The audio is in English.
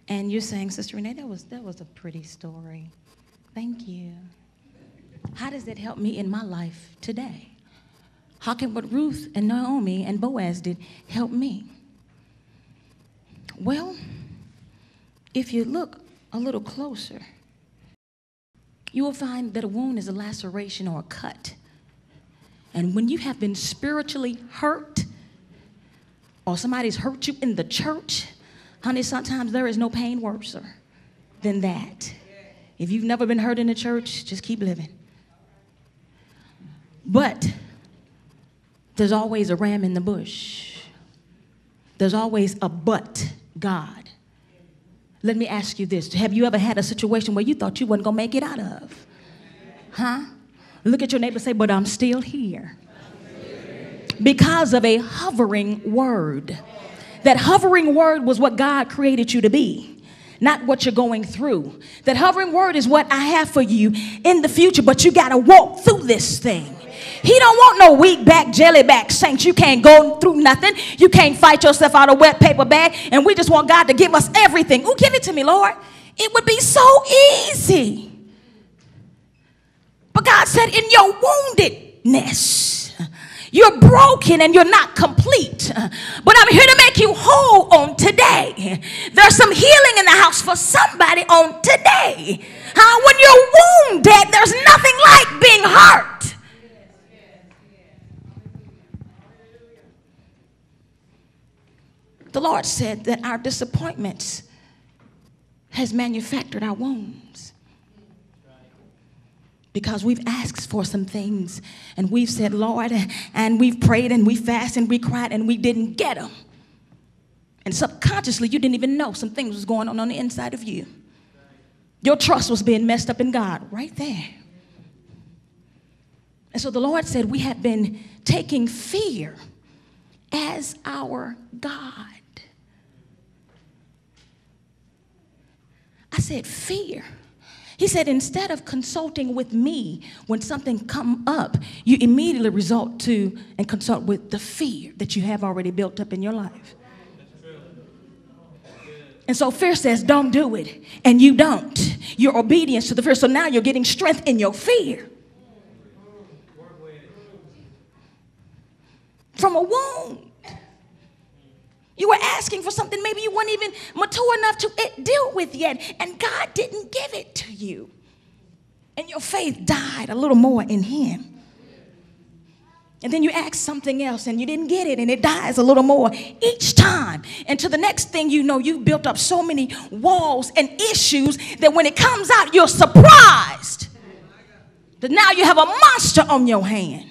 And you're saying, Sister Renee, that was a pretty story. Thank you. How does that help me in my life today? How can what Ruth and Naomi and Boaz did help me? Well, if you look a little closer, you will find that a wound is a laceration or a cut. And when you have been spiritually hurt, or somebody's hurt you in the church, honey, sometimes there is no pain worse than that. If you've never been hurt in the church, just keep living. But there's always a ram in the bush. There's always a but God. Let me ask you this. Have you ever had a situation where you thought you wasn't going to make it out of? Huh? Look at your neighbor and say, but I'm still here. Because of a hovering word. That hovering word was what God created you to be, not what you're going through. That hovering word is what I have for you in the future, but you got to walk through this thing. He don't want no weak back, jelly back saints. You can't go through nothing. You can't fight yourself out of a wet paper bag. And we just want God to give us everything. Oh, give it to me, Lord. It would be so easy. But God said, in your woundedness, you're broken and you're not complete. But I'm here to make you whole on today. There's some healing in the house for somebody on today. When you're wounded, there's nothing like being hurt. The Lord said that our disappointments has manufactured our wounds. Because we've asked for some things and we've said, Lord, and we've prayed and we fasted and we cried and we didn't get them. And subconsciously, you didn't even know some things was going on the inside of you. Your trust was being messed up in God right there. And so the Lord said we have been taking fear as our God. I said fear. He said, instead of consulting with me when something come up, you immediately resort to and consult with the fear that you have already built up in your life. And so fear says, don't do it. And you don't. Your obedience to the fear. So now you're getting strength in your fear. From a wound. You were asking for something maybe you weren't even mature enough to deal with yet. And God didn't give it to you. And your faith died a little more in him. And then you ask something else and you didn't get it and it dies a little more each time. And to the next thing you know, you've built up so many walls and issues that when it comes out, you're surprised that now you have a monster on your hand.